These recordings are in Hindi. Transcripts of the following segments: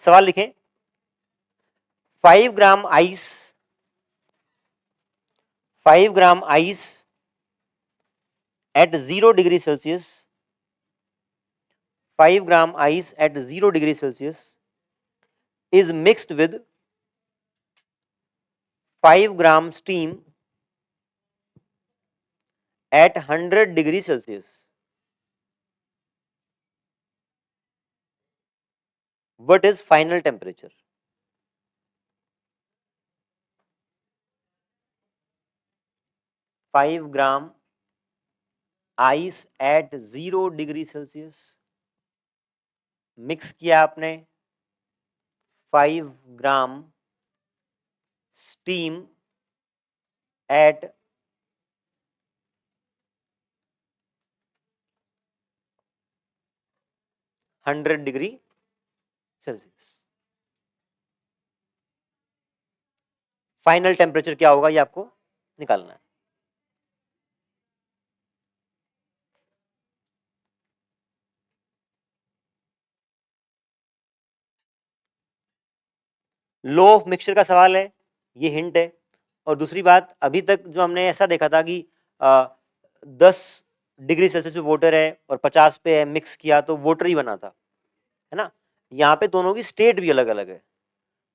सवाल लिखें, 5 gram ice, 5 gram ice at 0 degree Celsius, 5 gram ice at 0 degree Celsius is mixed with 5 gram steam at 100 degree Celsius. What is final temperature? Five gram ice at 0 degree celsius mix किया आपने, 5 gram steam at 100 degree celsius. Final temperature क्या होगा ये आपको निकालना है। लो ऑफ मिक्सचर का सवाल है, ये हिंट है। और दूसरी बात, अभी तक जो हमने ऐसा देखा था कि 10 डिग्री सेल्सियस पे वाटर है और 50 पे है, मिक्स किया तो वाटर ही बना था, है ना। यहाँ पे दोनों की स्टेट भी अलग अलग है,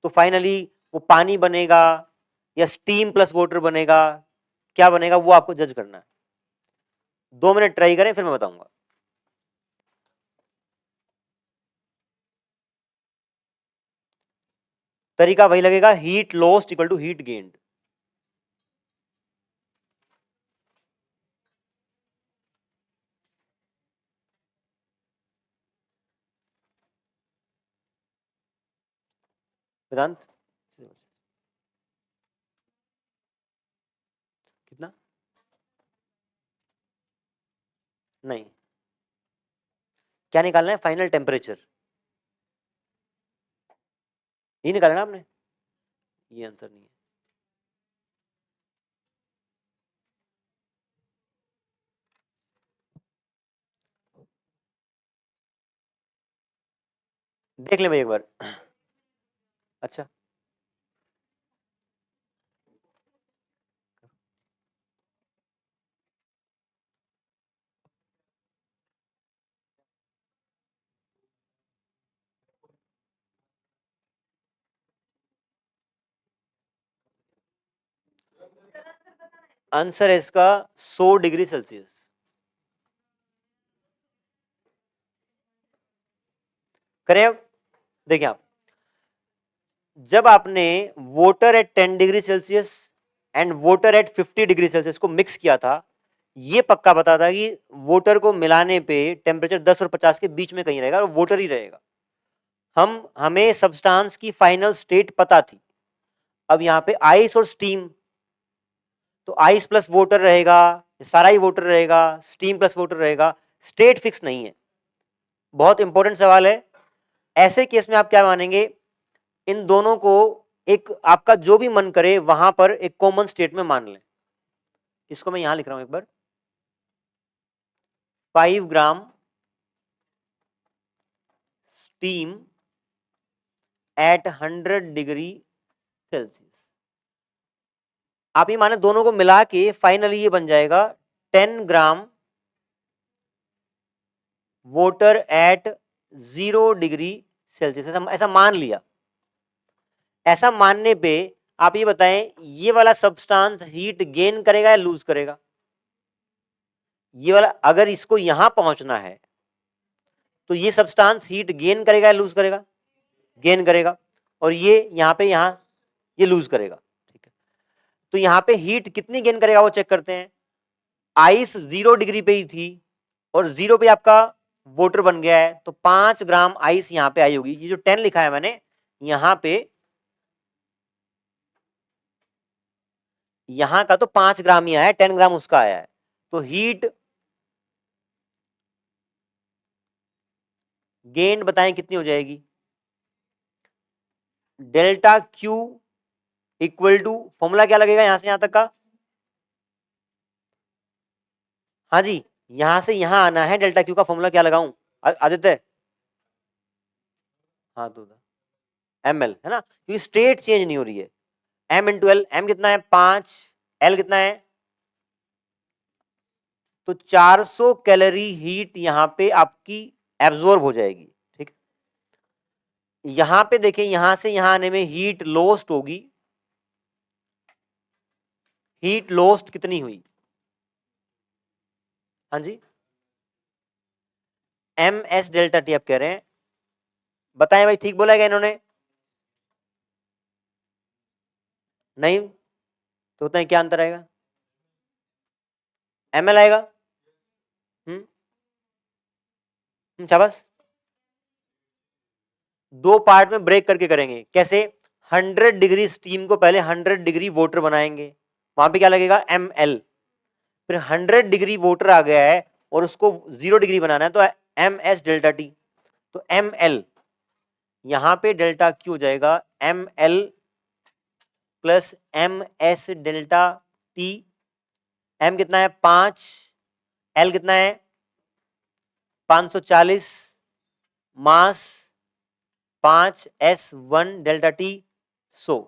तो फाइनली वो पानी बनेगा या स्टीम प्लस वाटर बनेगा, क्या बनेगा वो आपको जज करना है। 2 मिनट ट्राई करें, फिर मैं बताऊंगा। तरीका वही लगेगा, heat lost equal to heat gained. Vedant कितना? नहीं, क्या निकालना है? फाइनल टेम्परेचर, ये निकालना है आपने, ये आंसर नहीं है। देख ले भाई एक बार। अच्छा, आंसर है इसका 100 डिग्री सेल्सियस। करें अब, देखिए आप, जब आपने water at 10 degree Celsius and water at 50 degree Celsius को मिक्स किया था, ये पक्का पता था कि वाटर को मिलाने पे टेम्परेचर 10 और 50 के बीच में कहीं रहेगा और वाटर ही रहेगा। हमें सब्सटेंस की फाइनल स्टेट पता थी। अब यहाँ पे आइस और स्टीम, तो आइस प्लस वाटर रहेगा, सारा ही वाटर रहेगा, स्टीम प्लस वाटर रहेगा, स्टेट फिक्स नहीं है। बहुत इंपॉर्टेंट सवाल है। ऐसे केस में आप क्या मानेंगे, इन दोनों को एक आपका जो भी मन करे वहां पर एक कॉमन स्टेट में मान लें। इसको मैं यहां लिख रहा हूं एक बार, 5 gram steam at 100 degree Celsius. आप ये माने दोनों को मिला के फाइनली ये बन जाएगा 10 gram water at 0 degree Celsius. ऐसा मान लिया। ऐसा मानने पे आप ये बताएं, ये वाला सब्सटेंस हीट गेन करेगा या लूज करेगा? ये वाला, अगर इसको यहां पहुंचना है तो ये सब्सटेंस हीट गेन करेगा या लूज करेगा? गेन करेगा। और ये यहां पे ये लूज करेगा। ठीक है, तो यहां पे हीट कितनी गेन करेगा वो चेक करते हैं। आइस 0 डिग्री पे ही थी और 0 पे आपका वाटर बन गया है, तो 5 ग्राम आइस यहां पे आई होगी। ये जो 10 लिखा है मैंने, यहां पे यहां का तो 5 ग्राम ही आया है, 10 ग्राम उसका आया है। तो हीट गेन बताएं कितनी हो जाएगी? Delta Q equal to, formula क्या लगेगा यहां से यहां तक का? हाँ जी, यहां से यहां आना है, डेल्टा क्यू का फॉर्मूला क्या लगाऊं आदित्य? हाँ तो ml है ना, क्योंकि स्टेट चेंज नहीं हो रही है। m इंटू एल, m कितना है 5, l कितना है, तो 400 कैलोरी हीट यहां पे आपकी एब्जॉर्ब हो जाएगी। ठीक, यहां पे देखिए यहां से यहां आने में हीट लॉस्ट होगी, हीट लॉस्ट कितनी हुई, हाँ जी एम एस डेल्टा टी आप कह रहे हैं, बताएं भाई ठीक बोला क्या इन्होंने, नहीं तो बताएं क्या अंतर आएगा, एम एल आएगा। शाबाश, दो पार्ट में ब्रेक करके करेंगे, कैसे, 100 डिग्री स्टीम को पहले 100 डिग्री वाटर बनाएंगे, वहां पे क्या लगेगा एम एल, फिर 100 डिग्री वाटर आ गया है और उसको 0 डिग्री बनाना है तो एम एस डेल्टा टी, तो एम एल यहां पे डेल्टा क्यू हो जाएगा M L plus M S delta T, M कितना है 5, एल कितना है 540, मास 5s1 डेल्टा टी, सो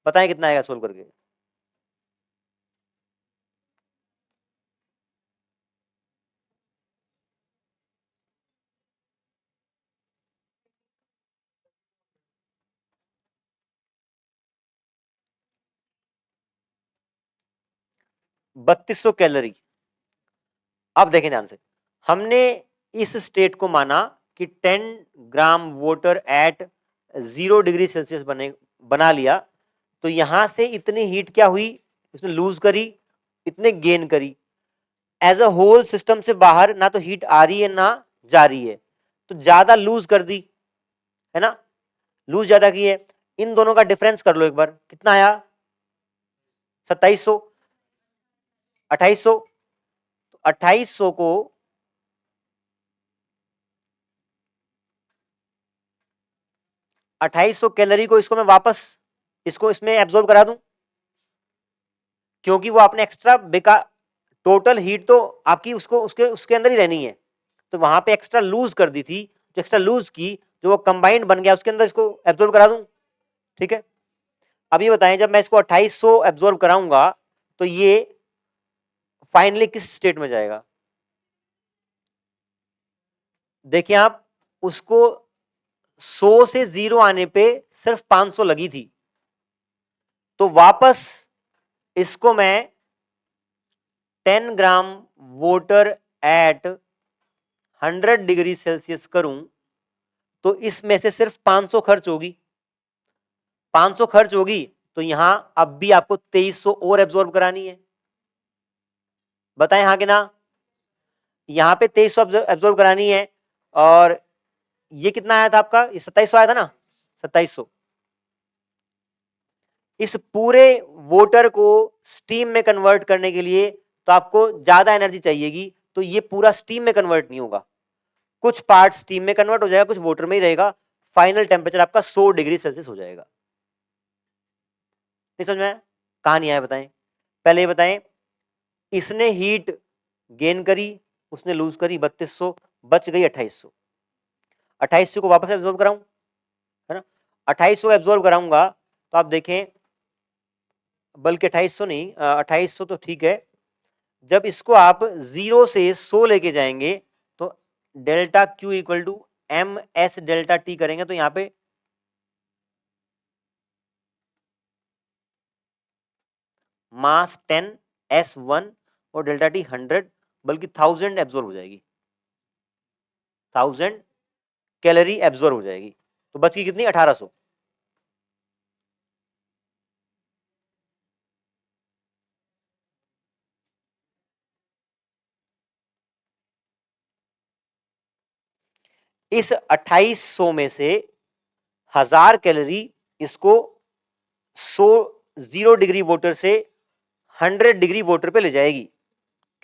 बताएं कितना आएगा सोल्व करके, 3200 कैलोरी। अब देखें ध्यान से, हमने इस स्टेट को माना कि 10 gram water at 0 degree Celsius बना लिया, तो यहां से इतनी हीट क्या हुई, उसने लूज करी, इतने गेन करी, एज अ होल सिस्टम से बाहर ना तो हीट आ रही है ना जा रही है, तो ज्यादा लूज कर दी है ना, लूज ज्यादा की है, इन दोनों का डिफरेंस कर लो एक बार, कितना आया 2700, 2800, तो 2800 को 2800 कैलोरी को इसको मैं वापस इसको इसमें एब्जॉर्ब करा दूं, क्योंकि वो आपने एक्स्ट्रा बेकार, टोटल हीट तो आपकी उसको उसके उसके अंदर ही रहनी है, तो वहां पे एक्स्ट्रा लूज कर दी थी, जो एक्स्ट्रा लूज की जो वो कंबाइंड बन गया उसके अंदर इसको एब्जॉर्ब करा दूं। ठीक है, अब ये बताएं जब मैं इसको 2800 एब्जॉर्ब कराऊंगा तो ये फाइनली किस स्टेट में जाएगा, देखिए आप उसको 100 से 0 आने पे सिर्फ 500 लगी थी, तो वापस इसको मैं 10 gram water at 100 degree Celsius करूं तो इसमें से सिर्फ 500 खर्च होगी, 500 खर्च होगी, तो यहां अब भी आपको 2300 और एब्जॉर्ब करानी है, बताएं हाँ कि ना, यहां पे 2300 एब्जॉर्ब करानी है, और ये कितना आया था आपका, ये 2700 आया था ना, 2700, इस पूरे वाटर को स्टीम में कन्वर्ट करने के लिए तो आपको ज्यादा एनर्जी चाहिएगी, तो ये पूरा स्टीम में कन्वर्ट नहीं होगा, कुछ पार्ट स्टीम में कन्वर्ट हो जाएगा, कुछ वाटर में ही रहेगा, फाइनल टेम्परेचर आपका 100 डिग्री सेल्सियस हो जाएगा। नहीं समझ में आया, कहां नहीं आया बताएं, पहले ये बताएं, इसने हीट गेन करी, उसने लूज करी 3200, बच गई 2800, 2800 को वापस एब्जॉर्ब कराऊं, है ना, 2800 एब्जॉर्ब कराऊंगा तो आप देखें, बल्कि 2800 नहीं, 2800 तो ठीक है, जब इसको आप 0 से 100 लेके जाएंगे तो delta Q equal to M S delta T करेंगे, तो यहां पे मास 10 S1 और डेल्टा टी 100, बल्कि 1000 एब्जॉर्ब हो जाएगी, 1000 कैलोरी एब्जॉर्ब हो जाएगी, तो बच गई कितनी 1800, इस 2800 में से 1000 कैलोरी इसको 100 0 डिग्री वाटर से 100 डिग्री वाटर पे ले जाएगी,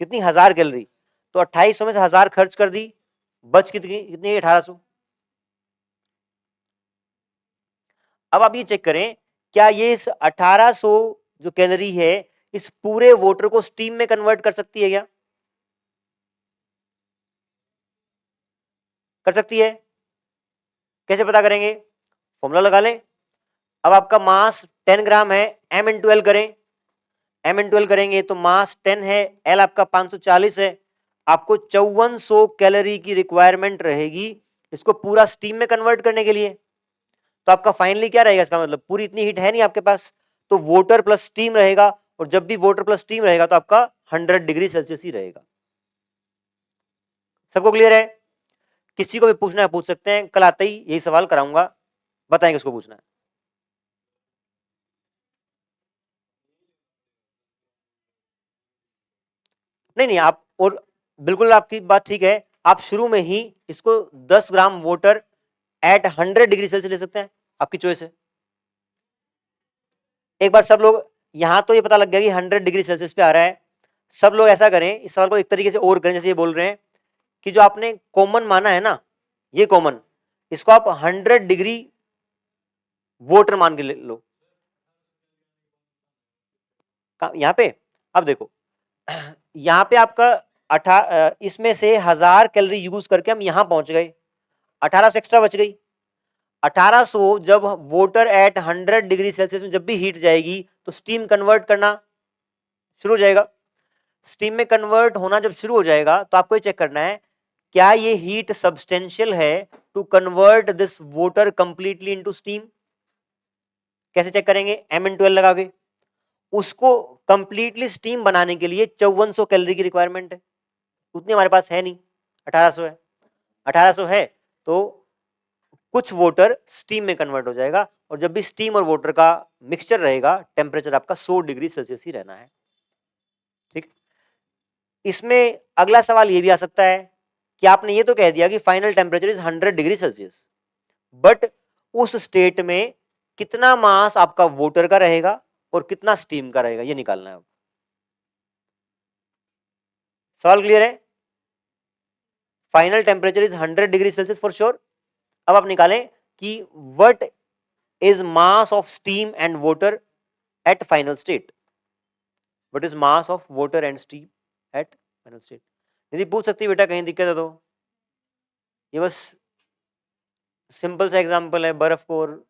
कितनी 1000 कैलोरी, तो 2800 में से 1000 खर्च कर दी, बच कितनी कितनी 1800। अब आप ये चेक करें, क्या ये इस 1800 जो कैलोरी है इस पूरे वाटर को स्टीम में कन्वर्ट कर सकती है, क्या कर सकती है, कैसे पता करेंगे, फॉर्मूला लगा लें। अब आपका मास 10 ग्राम है, m इंटू एल करें, m इंटू एल करेंगे तो मास 10 है, l आपका 540 है, आपको 5400 कैलोरी की रिक्वायरमेंट रहेगी इसको पूरा स्टीम में कन्वर्ट करने के लिए। तो आपका फाइनली क्या रहेगा, इसका मतलब पूरी इतनी हीट है नहीं आपके पास, तो वोटर प्लस स्टीम रहेगा, और जब भी वोटर प्लस स्टीम रहेगा तो आपका 100 डिग्री सेल्सियस ही रहेगा। सबको क्लियर है? किसी को भी पूछना है पूछ सकते हैं, कल आते ही यही सवाल कराऊंगा, बताएंगे उसको पूछना है। नहीं नहीं, आप और बिल्कुल आपकी बात ठीक है, आप शुरू में ही इसको 10 gram water at 100 degree Celsius ले सकते हैं, आपकी चॉइस है। एक बार सब लोग, यहां तो ये पता लग गया कि 100 डिग्री सेल्सियस पे आ रहा है, सब लोग ऐसा करें, इस सवाल को एक तरीके से और करें, जैसे ये बोल रहे हैं कि जो आपने कॉमन माना है ना, ये कॉमन, इसको आप 100 डिग्री वाटर मान के ले लो यहां पे। अब देखो यहां पे आपका इसमें से 1000 कैलोरी यूज करके हम यहां पहुंच गए, 1800 एक्स्ट्रा बच गई। 1800 जब वाटर एट 100 डिग्री सेल्सियस में जब भी हीट जाएगी तो स्टीम कन्वर्ट करना शुरू हो जाएगा। स्टीम में कन्वर्ट होना जब शुरू हो जाएगा तो आपको ये चेक करना है क्या ये हीट सब्सटेंशियल है to convert this water completely into steam. कैसे चेक करेंगे, m इंटू एल लगा के। उसको कंप्लीटली स्टीम बनाने के लिए 5400 कैलोरी की रिक्वायरमेंट है, उतनी हमारे पास है नहीं, 1800 है। 1800 है तो कुछ वाटर स्टीम में कन्वर्ट हो जाएगा, और जब भी स्टीम और वाटर का मिक्सचर रहेगा टेम्परेचर आपका 100 डिग्री सेल्सियस ही रहना है। ठीक, इसमें अगला सवाल ये भी आ सकता है कि आपने ये तो कह दिया कि final temperature is 100 degree Celsius, but उस स्टेट में कितना मास आपका वाटर का रहेगा और कितना स्टीम का रहेगा, ये निकालना है। सवाल क्लियर है? Final temperature is 100 degree Celsius for sure. अब आप निकालें कि what is mass of steam and water at final state, what is mass of water and steam eight final state. यदि पूछ सकती बेटा कहीं दिक्कत है तो, ये बस सिंपल सा एग्जांपल है, बर्फ को और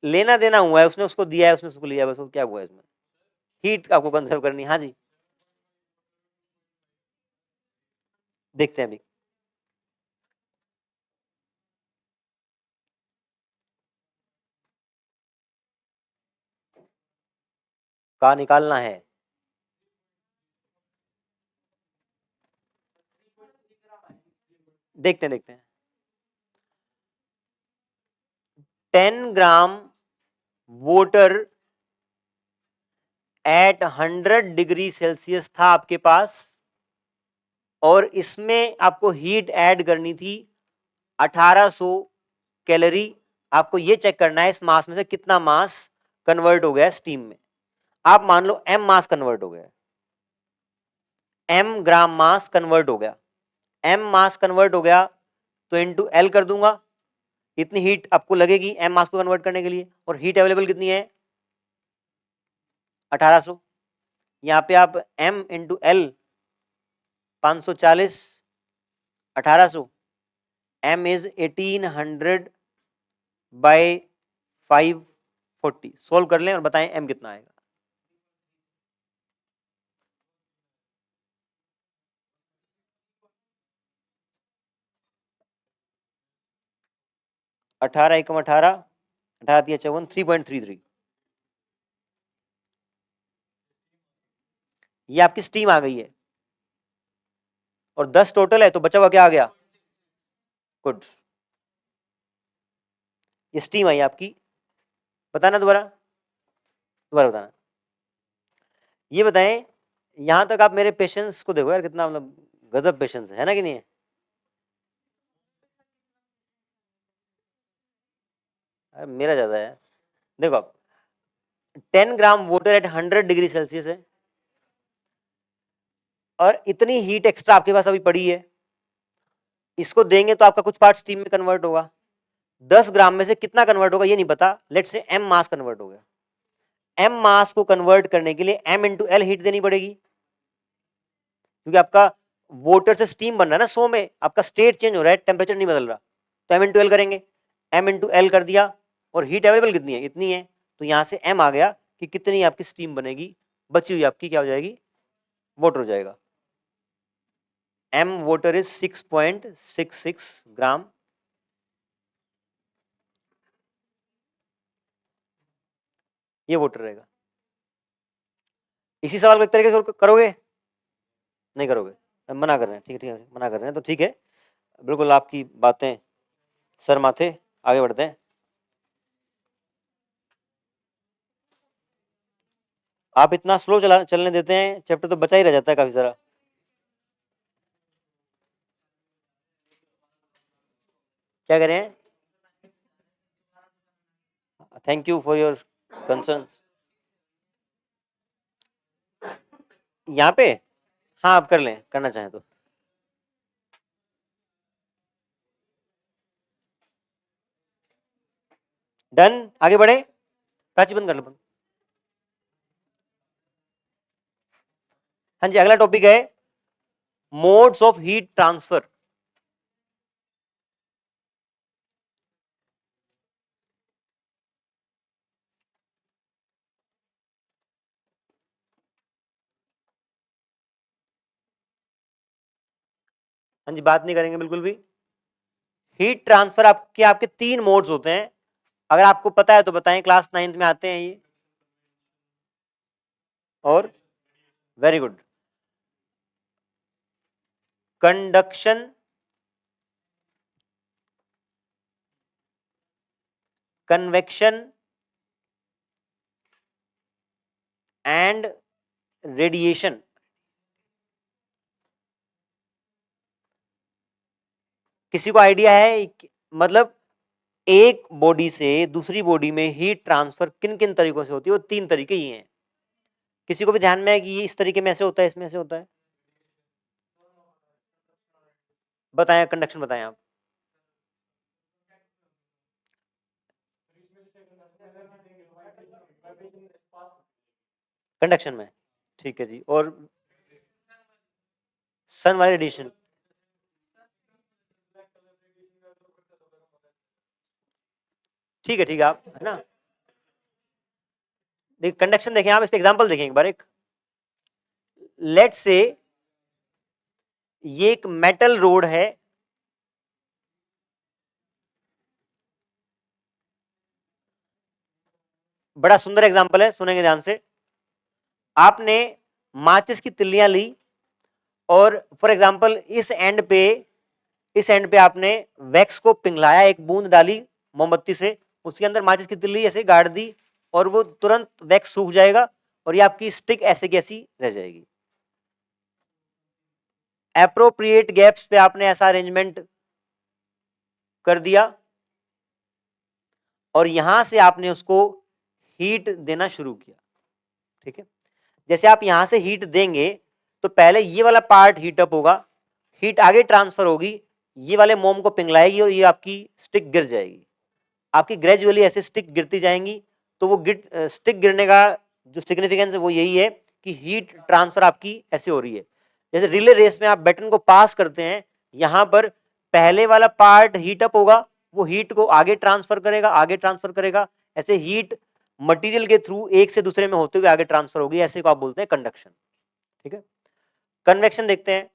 लेना देना हुआ है, उसने उसको दिया है, उसने उसको लिया है, बस वो क्या हुआ है इसमें, हीट आपको कंजर्व करनी। हाँ जी, देखते हैं अभी। कहाँ निकालना है, देखते हैं देखते हैं। 10 gram water at 100 degree Celsius था आपके पास, और इसमें आपको हीट ऐड करनी थी 1800 कैलोरी। आपको ये चेक करना है इस मास में से कितना मास कन्वर्ट हो गया स्टीम में। आप मान लो m मास कन्वर्ट हो गया, m ग्राम मास कन्वर्ट हो गया, m मास कन्वर्ट हो गया तो इनटू l कर दूंगा, इतनी हीट आपको लगेगी m मास को कन्वर्ट करने के लिए, और हीट अवेलेबल कितनी है 1800। यहाँ पे आप m into L 540 1800, m is 1800 by 540। Solve कर लें और बताएं m कितना आएगा। अठारह एकम 18, 18 तिया 54, 3.33। ये आपकी स्टीम आ गई है, और 10 टोटल है तो बचा हुआ क्या आ गया, गुड, ये स्टीम आई आपकी। बताना दोबारा, दोबारा बताना। ये बताएं, यहां तक आप मेरे पेशेंस को देखो यार, कितना मतलब गजब पेशेंस है ना कि नहीं है? अरे मेरा ज्यादा है। देखो आप 10 gram water at 100 degree Celsius है, और इतनी हीट एक्स्ट्रा आपके पास अभी पड़ी है, इसको देंगे तो आपका कुछ पार्ट स्टीम में कन्वर्ट होगा। 10 ग्राम में से कितना कन्वर्ट होगा ये नहीं पता, लेट से m मास कन्वर्ट हो गया। m मास को कन्वर्ट करने के लिए m इंटू एल हीट देनी पड़ेगी, क्योंकि आपका वाटर से स्टीम बन रहा है ना, 100 में आपका स्टेट चेंज हो रहा है, टेम्परेचर नहीं बदल रहा, तो m/l करेंगे, m/l कर दिया, और हीट अवेलेबल कितनी है, इतनी है, तो यहाँ से m आ गया कि कितनी आपकी स्टीम बनेगी, बची हुई आपकी क्या हो जाएगी, वाटर हो जाएगा। m वाटर इज 6.66 ग्राम, ये वाटर रहेगा। इसी सवाल को एक तरीके से करोगे, नहीं करोगे, मना कर रहे हैं, ठीक है मना कर रहे हैं, तो ठीक है, बिल्कुल आपकी बातें सर माथे, आगे बढ़ते हैं। आप इतना स्लो चलने देते हैं, चैप्टर तो बचा ही रह जाता है काफी सारा। क्या करें, thank you for your concern. यहाँ पे हाँ आप कर लें, करना चाहें तो। डन, आगे बढ़े, प्राची बंद कर लो बंद। हाँ जी, अगला टॉपिक है मोड्स ऑफ हीट ट्रांसफर। हाँ जी, बात नहीं करेंगे बिल्कुल भी। हीट ट्रांसफर आपके आपके 3 मोड्स होते हैं, अगर आपको पता है तो बताएं, क्लास 9th में आते हैं ये, और very good, conduction, convection and radiation. किसी को आइडिया है, मतलब एक बॉडी से दूसरी बॉडी में हीट ट्रांसफर किन किन तरीकों से होती है? वो 3 तरीके ही हैं। किसी को भी ध्यान में है कि ये इस तरीके में ऐसे होता है, इसमें ऐसे होता है? बताएं, कंडक्शन बताएं आप। कंडक्शन में, ठीक है जी, और सन वाले रेडिएशन, ठीक है आप, है ना, देखिए कंडक्शन देखें आप, इसका एग्जांपल देखें एक बार। एक लेट्स से ये एक मेटल रोड है, बड़ा सुंदर एग्जांपल है, सुनेंगे ध्यान से। आपने माचिस की तिल्लियां ली, और फॉर एग्जांपल इस एंड पे आपने वैक्स को पिघलाया, एक बूंद डाली मोमबत्ती से, उसके अंदर माचिस की तिल्ली ऐसे गाड़ दी, और वो तुरंत वैक्स सूख जाएगा, और ये आपकी स्टिक ऐसे की ऐसी रह जाएगी। एप्रोप्रिएट गैप्स पे आपने ऐसा अरेंजमेंट कर दिया, और यहां से आपने उसको हीट देना शुरू किया, ठीक है। जैसे आप यहां से हीट देंगे, तो पहले ये वाला पार्ट हीट अप होगा, हीट आगे ट्रांसफर होगी, ये वाले मोम को पिघलाएगी, और ये आपकी स्टिक गिर जाएगी। आपकी ग्रेजुअली ऐसे स्टिक गिरती जाएंगी, तो वो स्टिक गिरने का जो सिग्निफिकेंस है वो यही है कि हीट ट्रांसफर आपकी ऐसे हो रही है। जैसे रिले रेस में आप बैटन को पास करते हैं, यहां पर पहले वाला पार्ट हीट अप होगा, वो हीट को आगे ट्रांसफर करेगा, आगे ट्रांसफर करेगा, ऐसे हीट मटेरियल के थ्रू एक से दूसरे में होते हुए आगे ट्रांसफर होगी, ऐसे को आप बोलते हैं कंडक्शन, ठीक है। कन्वेक्शन देखते हैं,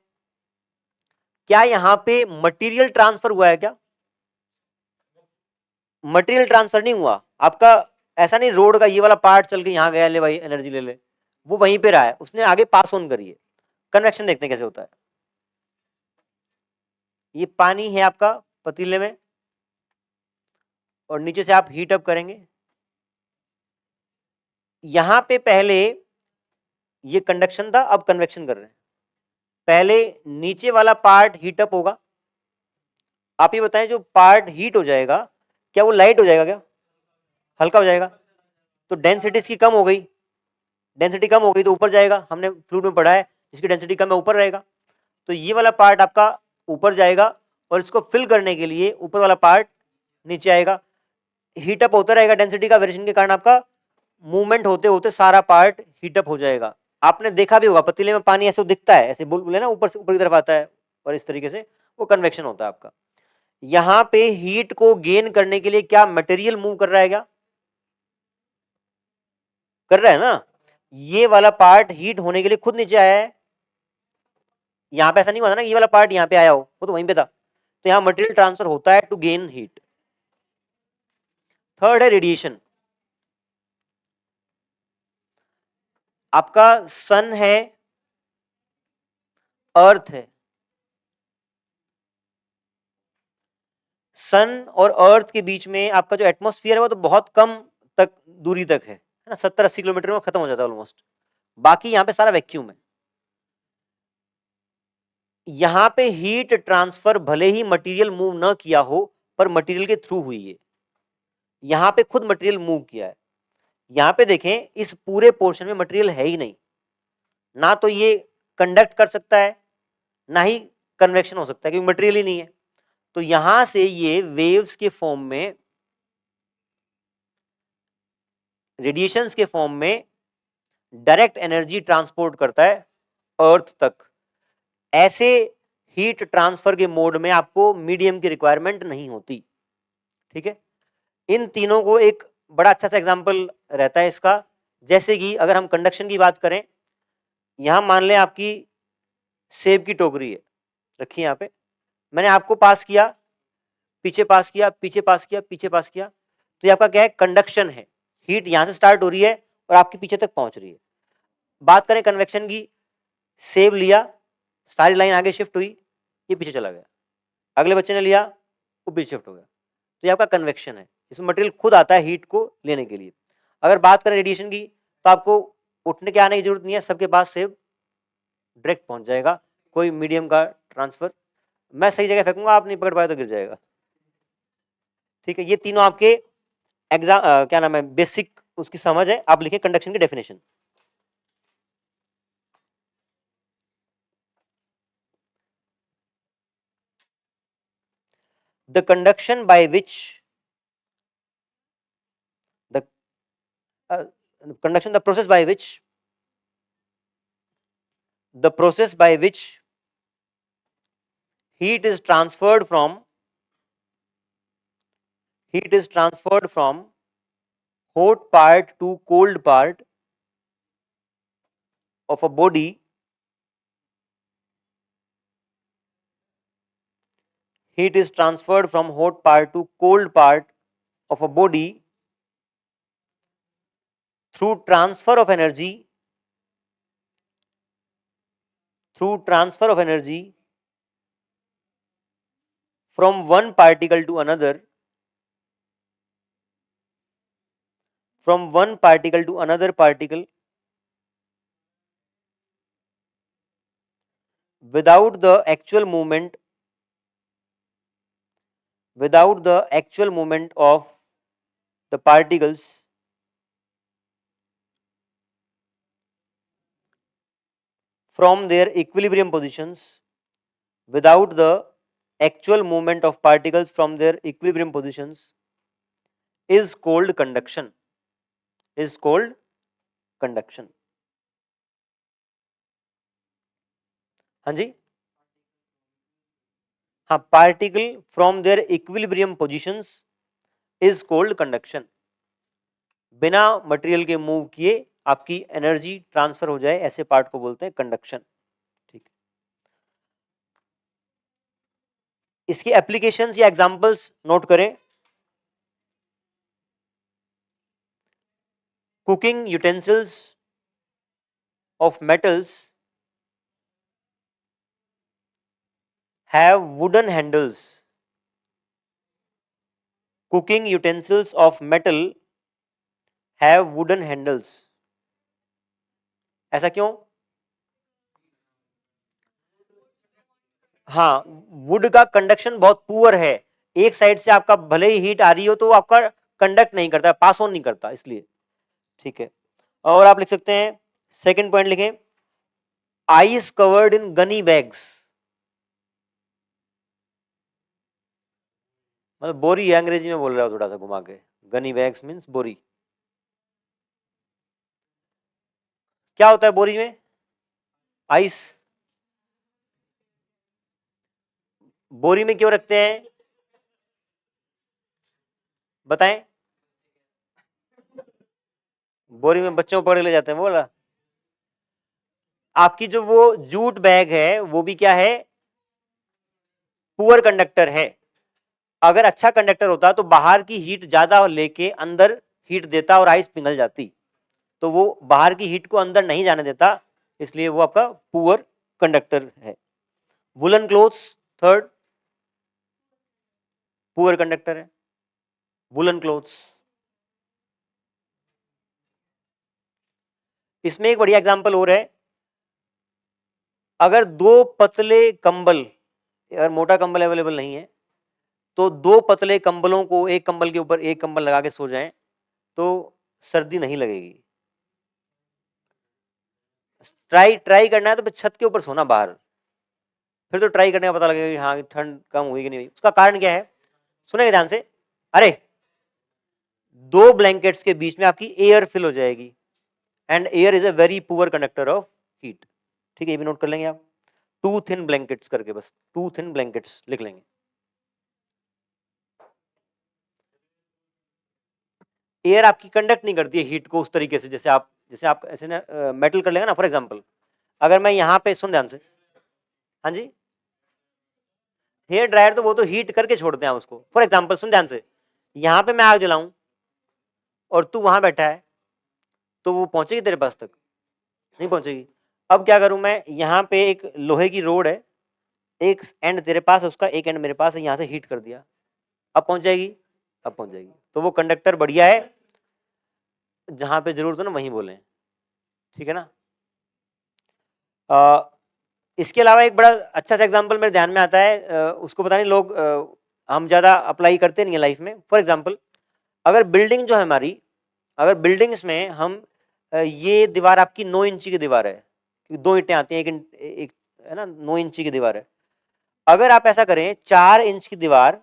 क्या यहां पे मटेरियल ट्रांसफर हुआ है? क्या मटेरियल ट्रांसफर नहीं हुआ आपका, ऐसा नहीं रोड का ये वाला पार्ट चल के यहां गया, ले भाई एनर्जी ले ले, वो वहीं पे रहा है, उसने आगे पास ऑन करी है। कन्वेक्शन देखते हैं कैसे होता है। ये पानी है आपका पतीले में, और नीचे से आप हीट अप करेंगे, यहां पे पहले ये कंडक्शन था, अब कन्वेक्शन कर रहे हैं। पहले नीचे वाला पार्ट हीट अप होगा, आप ये बताएं जो पार्ट हीट हो जाएगा, क्या वो लाइट हो जाएगा? क्या हल्का हो जाएगा? तो डेंसिटी इसकी कम हो गई, डेंसिटी कम हो गई तो ऊपर जाएगा, हमने फ्लूइड में पढ़ा है जिसकी डेंसिटी कम है ऊपर रहेगा, तो ये वाला पार्ट आपका ऊपर जाएगा, और इसको फिल करने के लिए ऊपर वाला पार्ट नीचे आएगा। हीटअप होता रहेगा, डेंसिटी का वेरिएशन के कारण आपका मूवमेंट होते होते सारा पार्ट हीटअप हो जाएगा, आपने देखा भी होगा पतीले में पानी ऐसे दिखता है, ऐसे बुलबुले ना ऊपर से ऊपर की तरफ आता है और इस तरीके से वो कन्वेक्शन होता है आपका। यहां पे हीट को गेन करने के लिए क्या मटेरियल मूव कर रहा है, क्या कर रहा है ना, ये वाला पार्ट हीट होने के लिए खुद नीचे आया है। यहां पे ऐसा नहीं हुआ था ना ये वाला पार्ट यहां पे आया हो, वो तो वहीं पे था। तो यहां मटेरियल ट्रांसफर होता है टू गेन हीट। थर्ड है रेडिएशन। आपका सन है, अर्थ है, सन और अर्थ के बीच में आपका जो एटमॉस्फेयर है वो तो बहुत कम तक दूरी तक है ना, 70-80 किलोमीटर में खत्म हो जाता है ऑलमोस्ट। बाकी यहां पे सारा वैक्यूम है। यहां पे हीट ट्रांसफर भले ही मटेरियल मूव ना किया हो पर मटेरियल के थ्रू हुई है। यहां पे खुद मटेरियल मूव किया है। यहां पे देखें इस पूरे पोर्शन में मटेरियल है ही नहीं, ना तो ये कंडक्ट कर सकता है ना ही कन्वेक्शन हो सकता है क्योंकि मटेरियल ही नहीं है। तो यहां से ये वेव्स के फॉर्म में, रेडिएशंस के फॉर्म में डायरेक्ट एनर्जी ट्रांसपोर्ट करता है अर्थ तक। ऐसे हीट ट्रांसफर के मोड में आपको मीडियम की रिक्वायरमेंट नहीं होती। ठीक है, इन तीनों को एक बड़ा अच्छा सा एग्जांपल रहता है इसका। जैसे कि अगर हम कंडक्शन की बात करें, यहां मान लें आपकी सेब की टोकरी है रखी यहां पे, मैंने आपको पास किया, पीछे पास किया, पीछे पास किया, पीछे पास किया, तो ये आपका क्या है, कंडक्शन है। हीट यहां से स्टार्ट हो रही है और आपके पीछे तक पहुंच रही है। बात करें कन्वेक्शन की, सेब लिया, सारी लाइन आगे शिफ्ट हुई, ये पीछे चला गया, अगले बच्चे ने लिया, वो पीछे शिफ्ट हो गया। तो ये आपका कन्वेक्शन है, इसमें मटेरियल खुद आता है हीट को लेने के लिए। अगर बात करें रेडिएशन की, तो आपको उठने के आने की जरूरत नहीं है, सबके पास सेब डायरेक्ट पहुंच जाएगा, कोई मीडियम का ट्रांसफर। मैं सही जगह फेंकूंगा, आप नहीं पकड़ पाए तो गिर जाएगा। ठीक है, ये तीनों आपके एग्जाम क्या नाम है, बेसिक उसकी समझ है। आप लिखे कंडक्शन की definition. The conduction by which the conduction, the process by which heat is transferred from hot part to cold part of a body. Heat is transferred from hot part to cold part of a body through transfer of energy from one particle to another, particle without the actual movement of the particles from their equilibrium positions, without the actual movement of particles from their equilibrium positions, is called conduction. हाँ जी, हाँ, particle from there equilibrium positions is cold conduction. बिना मटेरियल के मूव किए आपकी एनर्जी ट्रांसफर हो जाए, ऐसे पार्ट को बोलते हैं कंडक्शन। ठीक, इसकी एप्लीकेशंस या एग्जांपल्स नोट करें। Cooking utensils of metals have wooden handles. Cooking utensils of metal have wooden handles. ऐसा क्यों? हाँ, वुड का कंडक्शन बहुत पुअर है, एक साइड से आपका भले ही हीट आ रही हो तो आपका कंडक्ट नहीं करता, पास ऑन नहीं करता, इसलिए। ठीक है, और आप लिख सकते हैं, सेकंड पॉइंट लिखें, ice covered in Ghani bags. मतलब बोरी है, अंग्रेजी में बोल रहा हूं थोड़ा सा घुमा के, गनी बैग्स मीन्स बोरी। क्या होता है बोरी में? आइस। बोरी में क्यों रखते हैं बताएं? बोरी में बच्चों को पकड़ के ले जाते हैं, बोला। आपकी जो वो जूट बैग है वो भी क्या है? पुअर कंडक्टर है। अगर अच्छा कंडक्टर होता तो बाहर की हीट ज्यादा लेके अंदर हीट देता और आइस पिघल जाती, तो वो बाहर की हीट को अंदर नहीं जाने देता, इसलिए वो आपका पुअर कंडक्टर है। Woollen clothes third poor conductor है, वुलन क्लोथ्स। इसमें एक बढ़िया एग्जांपल और है, अगर दो पतले कंबल, अगर मोटा कंबल अवेलेबल नहीं है तो दो पतले कंबलों को एक कंबल के ऊपर एक कंबल लगा के सो जाएं तो सर्दी नहीं लगेगी। ट्राई करना है तो छत के ऊपर सोना बाहर, फिर तो ट्राई करने का पता लगेगा कि हाँ ठंड कम हुई कि नहीं हुई। उसका कारण क्या है, सुनेंगे ध्यान से। अरे दो ब्लैंकेट्स के बीच में आपकी एयर फिल हो जाएगी, and air is a very poor conductor of heat. ठीक है, ये भी नोट कर लेंगे आप, टू थिन ब्लैंकेट्स करके, बस टू थिन ब्लैंकेट्स लिख लेंगे। एयर आपकी कंडक्ट नहीं करती है हीट को उस तरीके से, जैसे आप ऐसे ना मेटल कर लेंगे ना, फॉर एग्जांपल अगर मैं यहाँ पे, सुन ध्यान से, हाँ जी, हेयर ड्रायर तो वो तो हीट करके छोड़ते हैं उसको। फॉर एग्जांपल सुन ध्यान से, यहाँ पे मैं आग जलाऊं और तू वहां बैठा है, तो वो पहुंचेगी तेरे पास तक? नहीं पहुंचेगी। अब क्या करूं मैं, यहाँ पे एक लोहे की रोड है, एक एंड तेरे पास है उसका, एक एंड मेरे पास है, यहाँ से हीट कर दिया, अब पहुंच जाएगी? अब पहुंच जाएगी। तो वो कंडक्टर बढ़िया है, जहां पे जरूरत हो ना वहीं बोले, ठीक है ना। इसके अलावा एक बड़ा अच्छा सा एग्जांपल मेरे ध्यान में आता है, उसको पता नहीं लोग, हम ज़्यादा अप्लाई करते नहीं है लाइफ में। फॉर एग्जांपल अगर बिल्डिंग जो है हमारी, अगर बिल्डिंग्स में हम ये दीवार आपकी 9 इंची की दीवार है, 2 ईंटें आती हैं, एक है ना, 9 इंची की दीवार है। अगर आप ऐसा करें 4 इंच की दीवार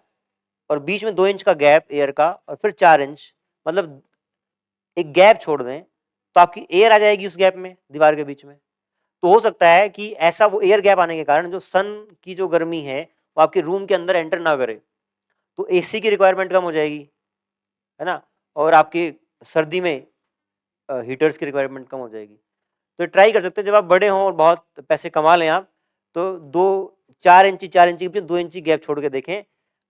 और बीच में 2 इंच का गैप एयर का, और फिर 4 इंच, मतलब एक गैप छोड़ दें, तो आपकी एयर आ जाएगी उस गैप में, दीवार के बीच में। तो हो सकता है कि ऐसा वो एयर गैप आने के कारण जो सन की जो गर्मी है वो आपके रूम के अंदर एंटर ना करे, तो एसी की रिक्वायरमेंट कम हो जाएगी, है ना, और आपकी सर्दी में हीटर्स की रिक्वायरमेंट कम हो जाएगी। तो ट्राई कर सकते हैं, जब आप बड़े हों और बहुत पैसे कमा लें आप, तो 4 इंची के बीच 2 इंची गैप छोड़ के देखें।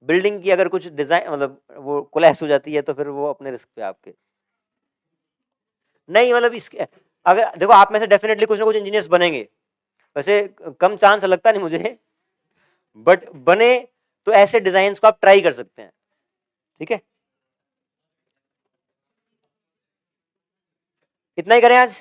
बिल्डिंग की अगर कुछ डिजाइन, मतलब वो कोलैप्स हो जाती है, तो फिर वो अपने रिस्क पे आपके। नहीं मतलब इस, अगर देखो आप में से डेफिनेटली कुछ ना कुछ इंजीनियर्स बनेंगे, वैसे कम चांस लगता नहीं मुझे, बट बने तो ऐसे डिजाइन को आप ट्राई कर सकते हैं। ठीक है, इतना ही करें आज।